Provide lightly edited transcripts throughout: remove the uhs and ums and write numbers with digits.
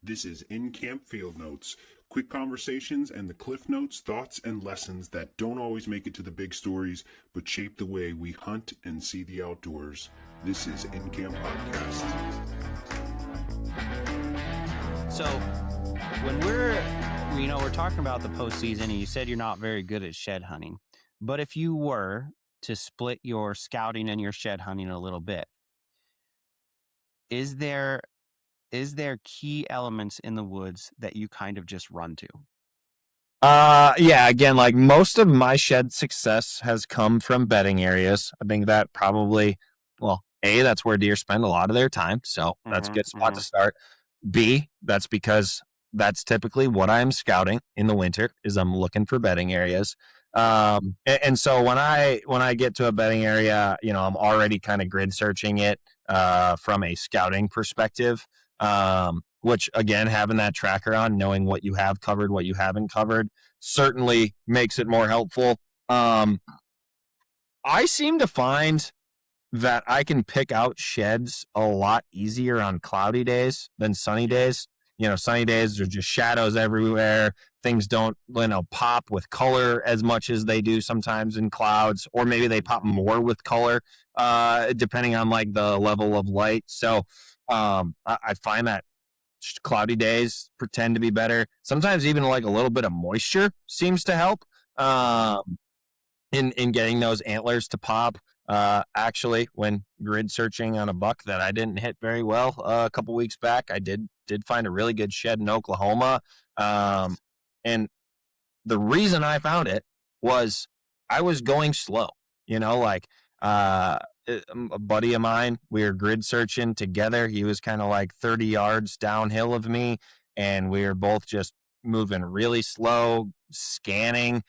This is In-Camp Field Notes, quick conversations and the cliff notes, thoughts, and lessons that don't always make it to the big stories, but shape the way we hunt and see the outdoors. This is In-Camp Podcast. So when we're talking about the postseason, and you said you're not very good at shed hunting, but if you were to split your scouting and your shed hunting a little bit, is there key elements in the woods that you kind of just run to? Yeah, again, like most of my shed success has come from bedding areas. I think that probably, well, A, that's where deer spend a lot of their time. So that's a good spot to start. B, that's because that's typically what I'm scouting in the winter is I'm looking for bedding areas. And so when I get to a bedding area, I'm already kind of grid searching it, from a scouting perspective. Which again, having that tracker on, knowing what you have covered, what you haven't covered, certainly makes it more helpful. I seem to find that I can pick out sheds a lot easier on cloudy days than sunny days. Sunny days, there's just shadows everywhere. Things don't, pop with color as much as they do sometimes in clouds, or maybe they pop more with color, depending on like the level of light. So, I find that cloudy days pretend to be better. Sometimes even like a little bit of moisture seems to help in getting those antlers to pop. Actually, when grid searching on a buck that I didn't hit very well a couple weeks back, I did find a really good shed in Oklahoma. And the reason I found it was I was going slow, a buddy of mine, we were grid searching together. He was kind of like 30 yards downhill of me, and we were both just moving really slow, scanning.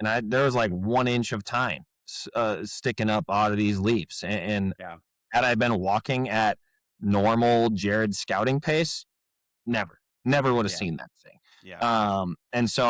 And there was like 1 inch of tine sticking up out of these leaves. And had I been walking at normal Jared scouting pace, never would have seen that thing. And so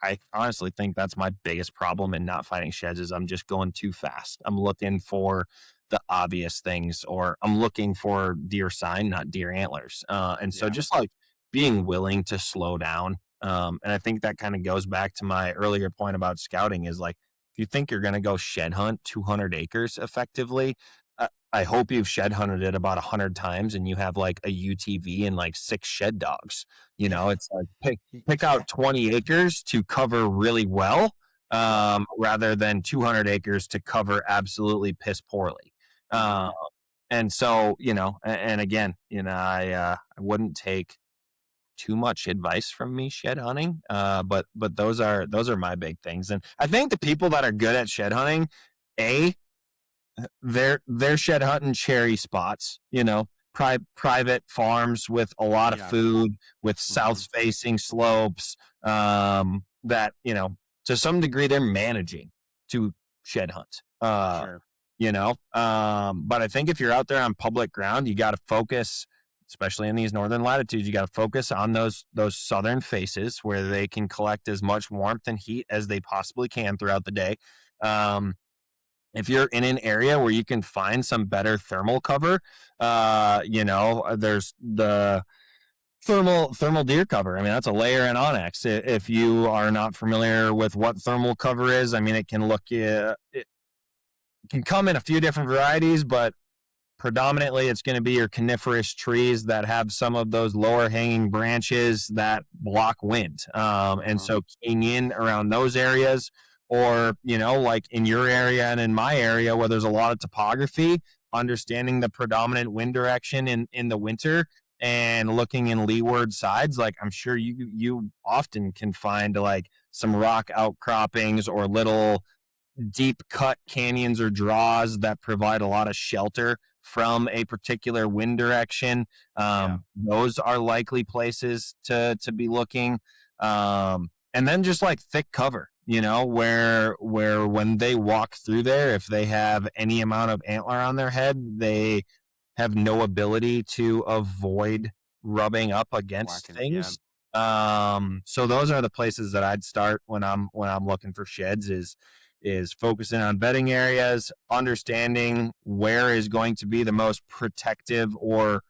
I honestly think that's my biggest problem in not finding sheds is I'm just going too fast. I'm looking for the obvious things, or I'm looking for deer sign, not deer antlers. So just like being willing to slow down. And I think that kind of goes back to my earlier point about scouting is like, if you think you're going to go shed hunt 200 acres effectively, I hope you've shed hunted it about 100 times and you have like a UTV and like 6 shed dogs. It's like pick out 20 acres to cover really well, rather than 200 acres to cover absolutely piss poorly. And so, and again, I wouldn't take too much advice from me shed hunting. But those are my big things. And I think the people that are good at shed hunting, they're shed hunting cherry spots, private farms with a lot of food, with south facing slopes, that, to some degree they're managing to shed hunt. Sure. But I think if you're out there on public ground, you got to focus, especially in these northern latitudes, you got to focus on those southern faces where they can collect as much warmth and heat as they possibly can throughout the day. If you're in an area where you can find some better thermal cover, there's the thermal deer cover. I mean, that's a layer in ONX. If you are not familiar with what thermal cover is, I mean, it can come in a few different varieties, but predominantly it's going to be your coniferous trees that have some of those lower hanging branches that block wind. And so keying in around those areas, or, like in your area and in my area where there's a lot of topography, understanding the predominant wind direction in the winter and looking in leeward sides, like I'm sure you often can find like some rock outcroppings or little deep cut canyons or draws that provide a lot of shelter from a particular wind direction. Those are likely places to be looking. And then just like thick cover, where when they walk through there, if they have any amount of antler on their head, they have no ability to avoid rubbing up against things. So those are the places that I'd start when I'm looking for sheds is focusing on bedding areas, understanding where is going to be the most protective or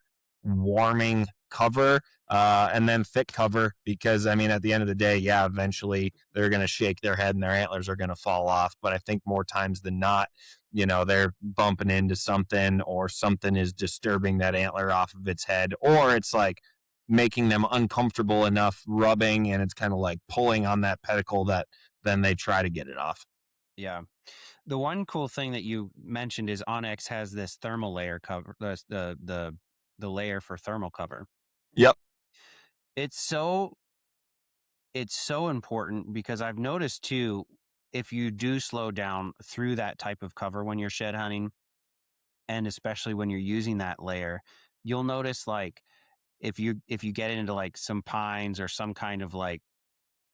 warming cover, and then thick cover, because I mean, at the end of the day, yeah, eventually they're going to shake their head and their antlers are going to fall off. But I think more times than not, they're bumping into something, or something is disturbing that antler off of its head, or it's like making them uncomfortable enough rubbing, and it's kind of like pulling on that pedicle, that then they try to get it off. Yeah. The one cool thing that you mentioned is ONX has this thermal layer cover, the layer for thermal cover. Yep. It's so important, because I've noticed too, if you do slow down through that type of cover when you're shed hunting, and especially when you're using that layer, you'll notice, like, if you get into like some pines or some kind of like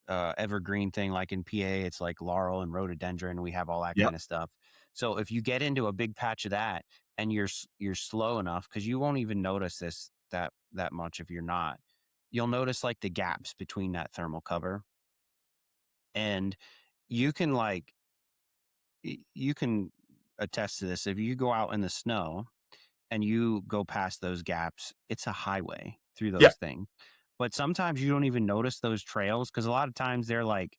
evergreen thing, like in PA, it's like laurel and rhododendron. We have all that Yep. kind of stuff. So if you get into a big patch of that, and you're slow enough, because you won't even notice this that much if you're not. You'll notice like the gaps between that thermal cover, and you can like you can attest to this. If you go out in the snow and you go past those gaps, it's a highway through Yep. those things. But sometimes you don't even notice those trails, because a lot of times they're like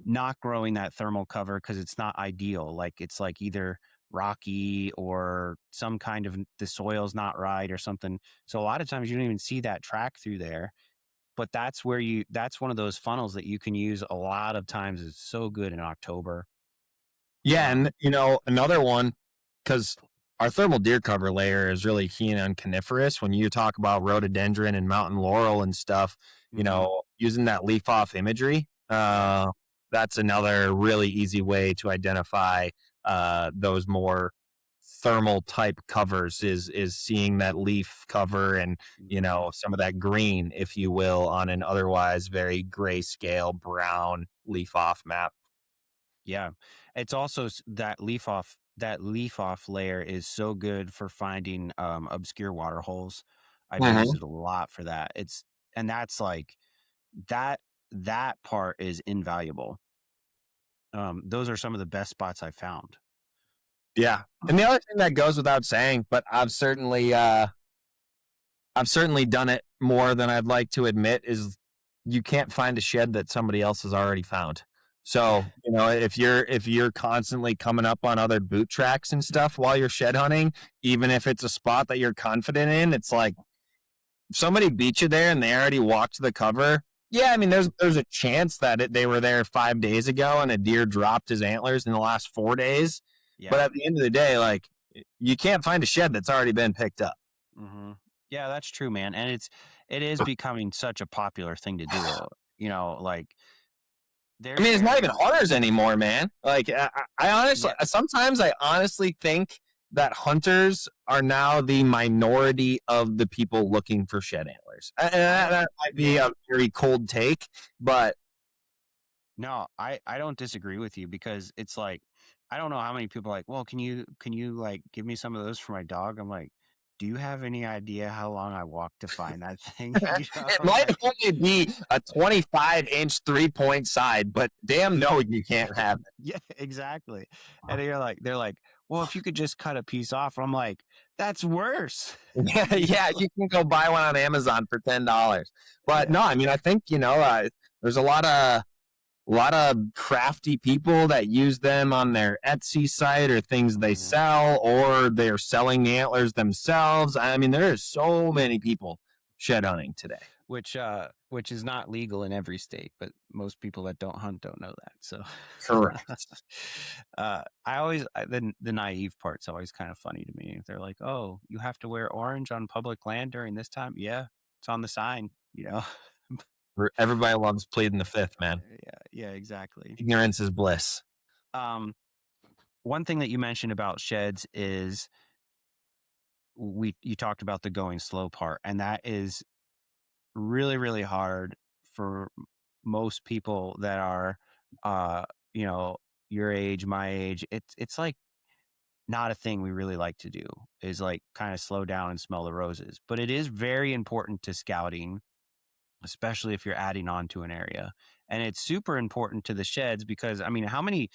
not growing that thermal cover because it's not ideal. Like, it's like either rocky or some kind of the soil's not right or something. So a lot of times you don't even see that track through there. But that's one of those funnels that you can use a lot of times. It's so good in October. Yeah, and another one, because our thermal deer cover layer is really keen on coniferous. When you talk about rhododendron and mountain laurel and stuff, using that leaf off imagery, that's another really easy way to identify those more thermal type covers, is seeing that leaf cover, and some of that green, if you will, on an otherwise very grayscale brown leaf off map. Yeah. It's also that leaf off layer is so good for finding obscure water holes. I've used Mhm. it a lot for that. And that's like that part is invaluable. Those are some of the best spots I've found. Yeah. And the other thing that goes without saying, but I've certainly done it more than I'd like to admit, is you can't find a shed that somebody else has already found. So, if you're constantly coming up on other boot tracks and stuff while you're shed hunting, even if it's a spot that you're confident in, it's like, if somebody beat you there and they already walked the cover. Yeah, I mean, there's a chance that they were there 5 days ago and a deer dropped his antlers in the last 4 days. But Yeah. at the end of the day, like, you can't find a shed that's already been picked up. Mm-hmm. Yeah, that's true, man. And it is becoming such a popular thing to do. Like, I there's mean, it's not even very hunters anymore, man. Like, I honestly, yeah. sometimes I honestly think that hunters are now the minority of the people looking for shed antlers. And I don't that might be yeah. a very cold take, but No, I don't disagree with you, because it's like, I don't know how many people are like, well, can you like give me some of those for my dog? I'm like, do you have any idea how long I walked to find that thing? it might Like, only be a 25-inch 3-point side, but damn no, you can't have yeah, exactly. And they're like, well, if you could just cut a piece off. I'm like, that's worse. it. Yeah, You yeah, know? you can go buy one on Amazon for $10. But Yeah. no, I mean, I think there's a lot of crafty people that use them on their Etsy site or things they Mhm. sell, or they're selling the antlers themselves. I mean, there is so many people shed hunting today. Which is not legal in every state, but most people that don't hunt don't know that. So, Correct. the naive part's always kind of funny to me. They're like, "Oh, you have to wear orange on public land during this time." Yeah, it's on the sign. Everybody loves pleading the fifth, man. Yeah, exactly. Ignorance is bliss. Um, One thing that you mentioned about sheds is you talked about the going slow part, and that is really, really hard for most people that are, uh, your age, my age. It's like not a thing we really like to do, is like kind of slow down and smell the roses. But it is very important to scouting, especially if you're adding on to an area. And it's super important to the sheds, because I mean, how many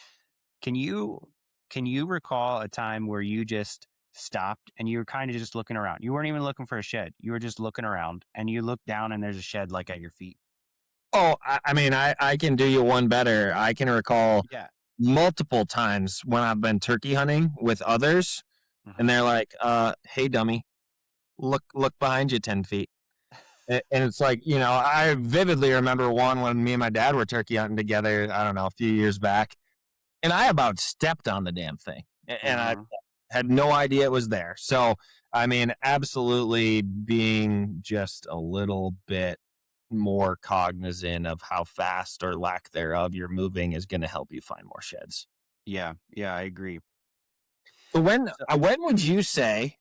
can you can you recall a time where you just stopped and you were kind of just looking around. You weren't even looking for a shed. You were just looking around, and you look down and there's a shed like at your feet. Oh, I mean, I can do you one better. I can recall Yeah. multiple times when I've been turkey hunting with others, and they're like, "Hey, dummy, look behind you 10 feet." And it's like, I vividly remember one when me and my dad were turkey hunting together, I don't know, a few years back, and I about stepped on the damn thing, and I had no idea it was there. So, I mean, absolutely being just a little bit more cognizant of how fast or lack thereof you're moving is going to help you find more sheds. Yeah, I agree. So when would you say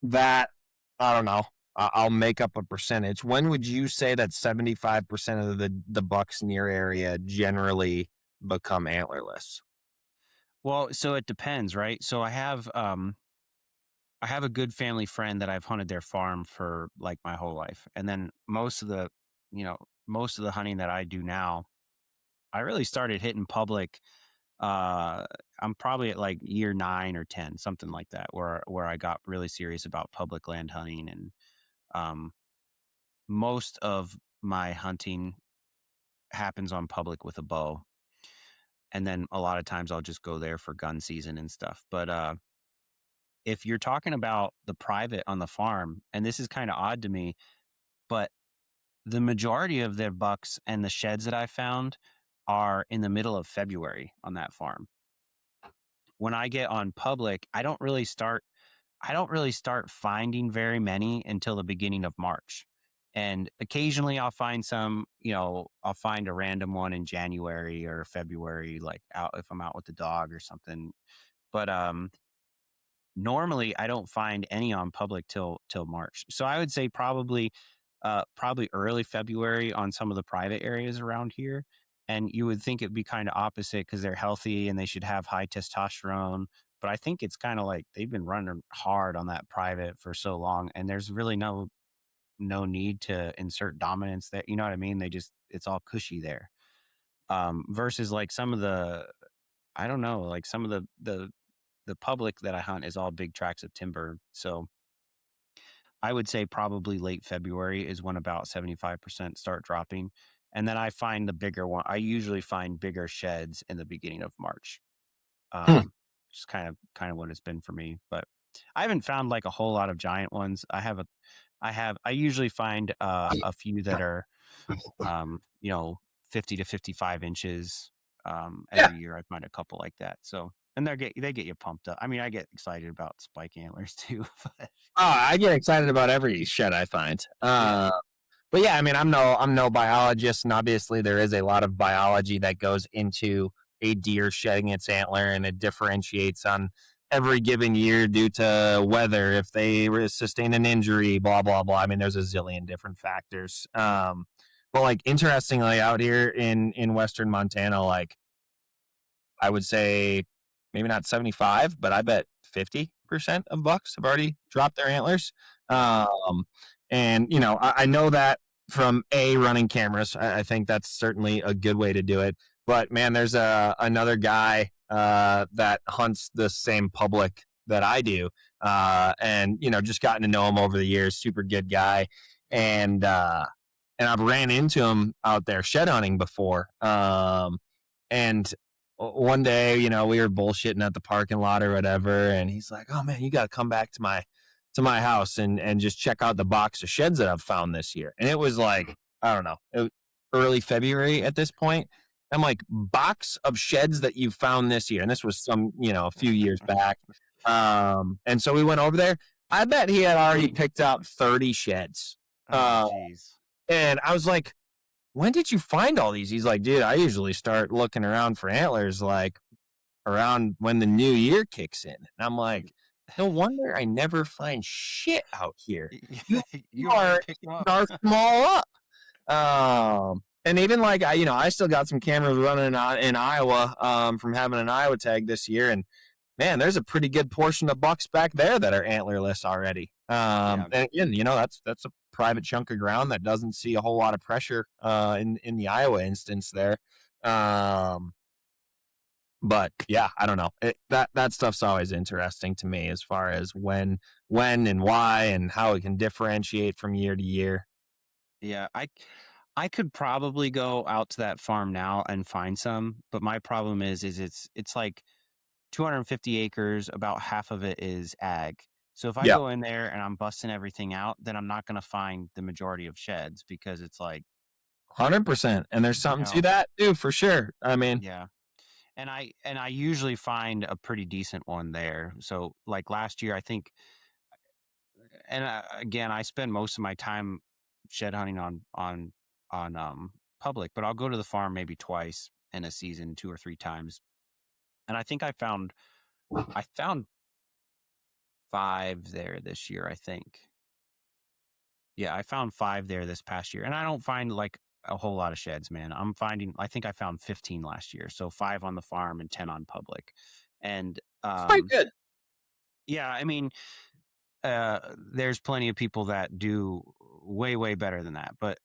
that, I don't know, I'll make up a percentage. When would you say that 75% of the bucks in your area generally become antlerless? Well, so it depends, right? So I have a good family friend that I've hunted their farm for like my whole life. And then most of the hunting that I do now, I really started hitting public. I'm probably at like year 9 or 10, something like that, where I got really serious about public land hunting. And um, most of my hunting happens on public with a bow. And then a lot of times I'll just go there for gun season and stuff. But if you're talking about the private on the farm, and this is kind of odd to me, but the majority of their bucks and the sheds that I found are in the middle of February on that farm. When I get on public, I don't really start finding very many until the beginning of March. And occasionally I'll find some, I'll find a random one in January or February, like out if I'm out with the dog or something. But normally I don't find any on public till March. So I would say probably early February on some of the private areas around here. And you would think it'd be kind of opposite because they're healthy and they should have high testosterone. But I think it's kind of like they've been running hard on that private for so long, and there's really no need to insert dominance there. You know what I mean? It's all cushy there. Versus like some of the, I don't know, like some of the public that I hunt is all big tracts of timber. So I would say probably late February is when about 75% start dropping. And then I find the bigger one. I usually find bigger sheds in the beginning of March. Hmm. Just kind of what it's been for me. But I haven't found like a whole lot of giant ones. I usually find a few that are 50 to 55 inches. Yeah. Every year I find a couple like that. So, and they get you pumped up. I mean, I get excited about spike antlers too. But I get excited about every shed I find. yeah. But yeah, I mean, I'm no biologist, and obviously there is a lot of biology that goes into a deer shedding its antler, and it differentiates on every given year due to weather, if they sustain an injury, blah blah blah. I mean, there's a zillion different factors. But like interestingly, out here in Western Montana, like I would say maybe not 75, but I bet 50% of bucks have already dropped their antlers. And I know that from running cameras. I think that's certainly a good way to do it. But man, there's another guy that hunts the same public that I do, and just gotten to know him over the years. Super good guy, and I've ran into him out there shed hunting before. And one day, we were bullshitting at the parking lot or whatever, and he's like, "Oh man, you got to come back to my house and just check out the box of sheds that I've found this year." And it was like, I don't know, early February at this point. I'm like, box of sheds that you found this year, and this was a few years back. And so we went over there. I bet he had already picked out 30 sheds. Oh, jeez. And I was like, when did you find all these? He's like, dude, I usually start looking around for antlers like around when the new year kicks in. And I'm like, no wonder I never find shit out here. You You already are picked them up. start them all up. And even like I still got some cameras running in Iowa from having an Iowa tag this year, and man, there's a pretty good portion of bucks back there that are antlerless already. And again, that's a private chunk of ground that doesn't see a whole lot of pressure in the Iowa instance there. But But yeah, I don't know. That stuff's always interesting to me as far as when and why and how it can differentiate from year to year. Yeah, I could probably go out to that farm now and find some, but my problem is it's like 250 acres, about half of it is ag. So if I Yeah, go in there and I'm busting everything out, then I'm not going to find the majority of sheds because it's like, 100%. And there's you something to know, that too, for sure. I mean, yeah. And I usually find a pretty decent one there. So like last year, I think, and again, I spend most of my time shed hunting on public, but I'll go to the farm maybe twice in a season, 2 or 3 times. And I think I found 5 there this year, I think. Yeah, I found 5 there this past year. And I don't find like a whole lot of sheds, man. I think I found 15 last year. So 5 on the farm and 10 on public. And it's quite good. yeah, I mean, there's plenty of people that do way, way better than that, but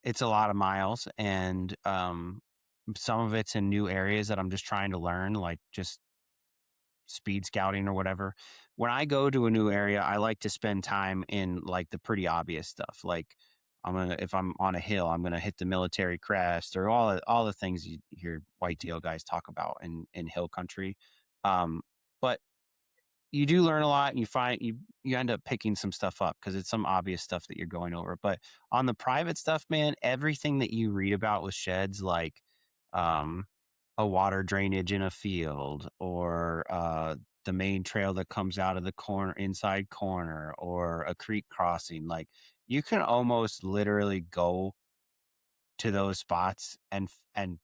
it's a lot of miles. And some of it's in new areas that I'm just trying to learn, like just speed scouting or whatever. When I go to a new area, I like to spend time in like the pretty obvious stuff. Like if I'm on a hill, I'm gonna hit the military crest or all the things you hear whitetail guys talk about in hill country. But you do learn a lot and you end up picking some stuff up because it's some obvious stuff that you're going over. But on the private stuff, man, everything that you read about with sheds, like um a water drainage in a field, or the main trail that comes out of the corner inside corner, or a creek crossing, like you can almost literally go to those spots and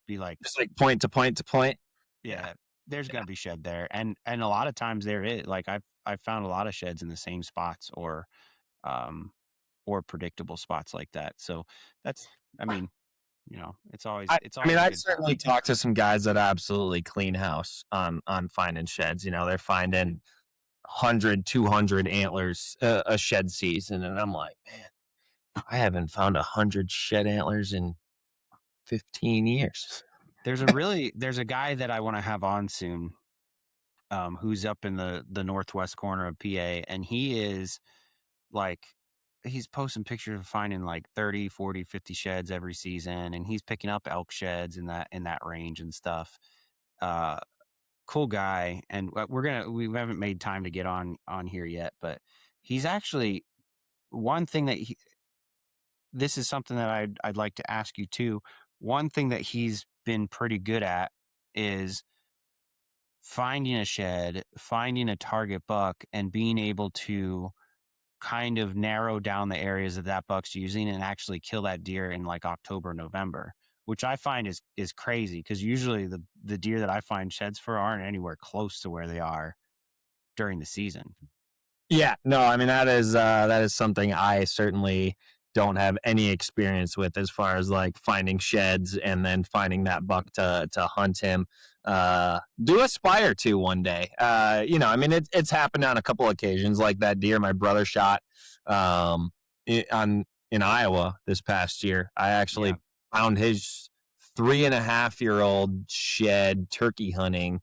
be like, Just like point to point to point. Yeah. yeah, there's Yeah. gonna be shed there, and a lot of times there is. Like I've found a lot of sheds in the same spots, um or predictable spots like that. So that's, I mean, it's always I, it's I mean, always a I've good certainly time. talked to some guys that absolutely clean house on finding sheds. You know, they're finding 100, 200 antlers a shed season. And I'm like, man, I haven't found 100 shed antlers in 15 years. There's a guy that I want to have on soon, who's up in the northwest corner of PA, and he is like, he's posting pictures of finding like 30, 40, 50 sheds every season, and he's picking up elk sheds in that range and stuff. uh cool guy. And we haven't made time to get on here yet, but he's actually, one thing that this is something that I'd like to ask you too. One thing that he's been pretty good at is finding a shed, finding a target buck, and being able to kind of narrow down the areas that buck's using and actually kill that deer in like October, November, which I find is crazy because usually the deer that I find sheds for aren't anywhere close to where they are during the season. Yeah, no, I mean that is something I certainly don't have any experience with as far as like finding sheds and then finding that buck to hunt him. Do aspire to one day. You know, I mean it's happened on a couple occasions, like that deer my brother shot um in Iowa this past year. I Yeah. actually found his 3.5-year-old shed turkey hunting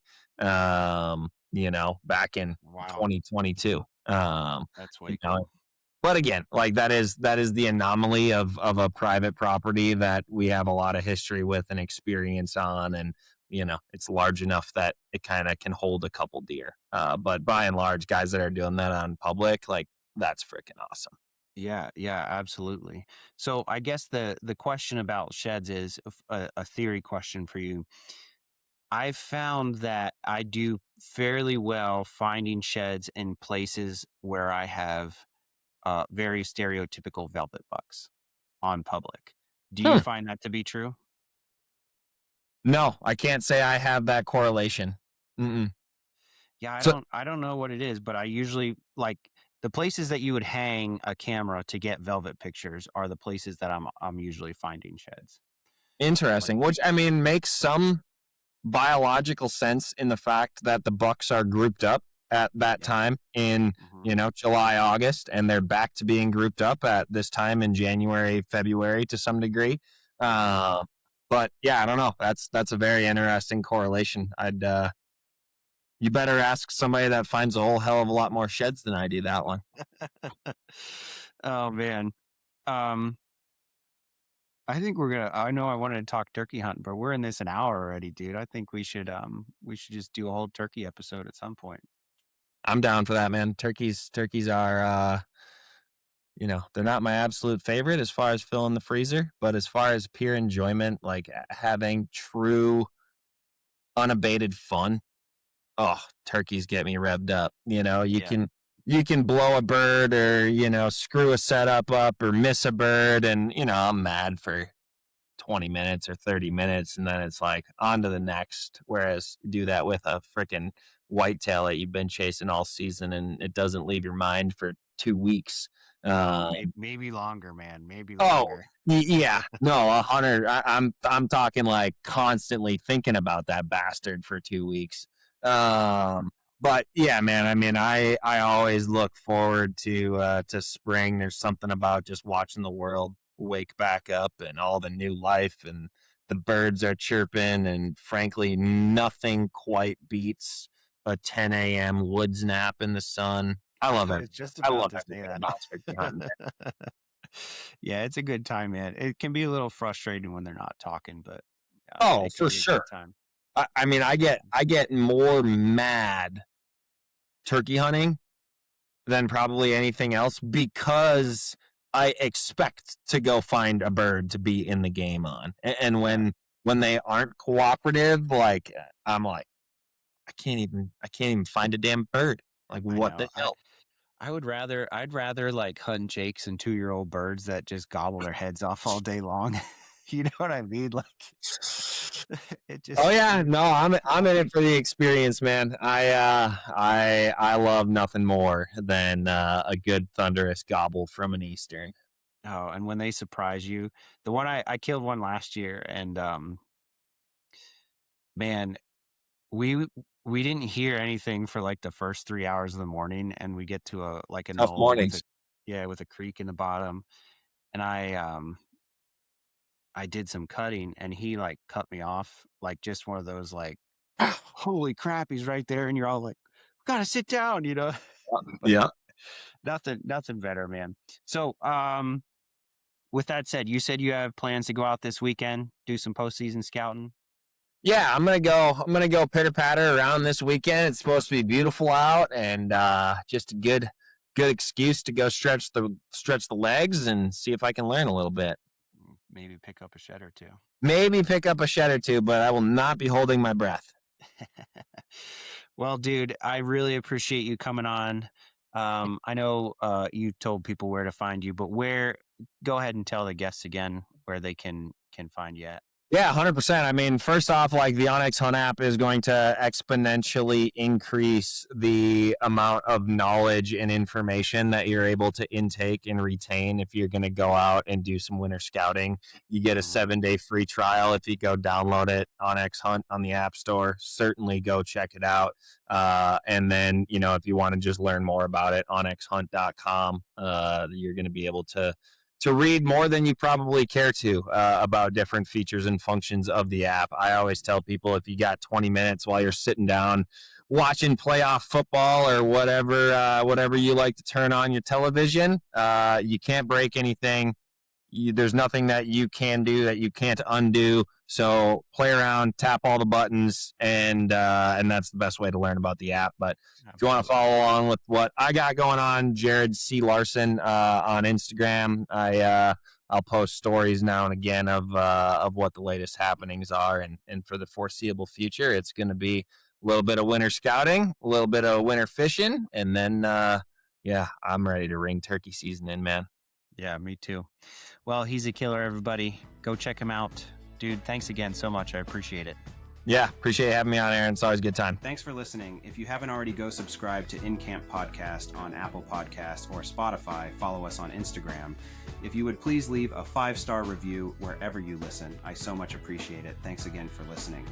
you know, back in Wow. 2022. That's You way know, cool. but again, like that is the anomaly of a private property that we have a lot of history with and experience on, and you know, it's large enough that it kind of can hold a couple deer. But by and large, guys that are doing that on public, like that's freaking awesome. Yeah, yeah, absolutely. So I guess the question about sheds is a theory question for you. I've found that I do fairly well finding sheds in places where I have very stereotypical velvet bucks on public. Do you Hmm. find that to be true? No, I can't say I have that correlation. Mm-mm. Yeah, I So don't I don't know what it is, but I usually like the places that you would hang a camera to get velvet pictures are the places that I'm usually finding sheds. Like, interesting, which I mean makes some biological sense in the fact that the bucks are grouped up at that yeah. time in, Hmm. you know, July, August, and they're back to being grouped up at this time in January, February to some degree. Hmm. Uh, But yeah, I don't know. That's a very interesting correlation. You better ask somebody that finds a whole hell of a lot more sheds than I do that one. Oh man. I think I know I wanted to talk turkey hunting, but we're in this an hour already, dude. I think we should just do a whole turkey episode at some point. I'm down for that, man. Turkeys are they're not my absolute favorite as far as filling the freezer, but as far as pure enjoyment, like having true unabated fun, oh, turkeys get me revved up. You can blow a bird or, screw a setup up or miss a bird, and I'm mad for 20 minutes or 30 minutes, and then it's like on to the next. Whereas you do that with a freaking whitetail that you've been chasing all season, and it doesn't leave your mind for 2 weeks. Maybe longer, man. Maybe Oh, longer. yeah. No, 100. I'm talking like constantly thinking about that bastard for 2 weeks. But yeah, man. I mean, I always look forward to spring. There's something about just watching the world wake back up and all the new life, and the birds are chirping, and frankly, nothing quite beats a 10 a.m. woods nap in the sun. I love I it. was just I about love to say everything that. about turkey hunting. Yeah, it's a good time, man. It can be a little frustrating when they're not talking, but Oh, it can for be a sure. good time. I mean, I get more mad turkey hunting than probably anything else because I expect to go find a bird to be in the game on, and when they aren't cooperative, like I'm like, I can't even find a damn bird. Like, I what know. the hell? I'd rather like hunt jakes and 2-year-old birds that just gobble their heads off all day long. You know what I mean? Like it just. Oh yeah, no, I'm in it for the experience, man. I love nothing more than a good thunderous gobble from an eastern. Oh, and when they surprise you, the one I killed one last year, and man, we didn't hear anything for like the first 3 hours of the morning, and we get to a Tough knoll mornings. with a creek in the bottom, and I did some cutting, and he like cut me off, like just one of those like, holy crap, he's right there, and you're all like, gotta sit down, But Yeah. nothing better, man. So with that said, you said you have plans to go out this weekend, do some postseason scouting. Yeah, I'm gonna go pitter patter around this weekend. It's supposed to be beautiful out, and just a good excuse to go stretch the legs and see if I can learn a little bit. Maybe pick up a shed or two. Maybe pick up a shed or two, but I will not be holding my breath. Well, dude, I really appreciate you coming on. I know you told people where to find you, but go ahead and tell the guests again where they can find you at. Yeah, 100%. I mean, first off, like the ONX Hunt app is going to exponentially increase the amount of knowledge and information that you're able to intake and retain if you're going to go out and do some winter scouting. You get a 7-day free trial if you go download it, ONX Hunt on the App Store. Certainly go check it out. And then, if you want to just learn more about it, onxhunt.com, you're going to be able to read more than you probably care to about different features and functions of the app. I always tell people if you got 20 minutes while you're sitting down watching playoff football or whatever you like to turn on your television, you can't break anything. There's nothing that you can do that you can't undo. So play around, tap all the buttons, and that's the best way to learn about the app. But if you want to follow along with what I got going on, Jared C. Larsen on Instagram. I'll post stories now and again of what the latest happenings are, and for the foreseeable future, it's going to be a little bit of winter scouting, a little bit of winter fishing, and then I'm ready to ring turkey season in, man. Yeah, me too. Well, he's a killer, everybody. Go check him out. Dude, thanks again so much. I appreciate it. Yeah, appreciate you having me on, Aaron. It's always a good time. Thanks for listening. If you haven't already, go subscribe to In Camp Podcast on Apple Podcasts or Spotify. Follow us on Instagram. If you would please leave a 5-star review wherever you listen. I so much appreciate it. Thanks again for listening.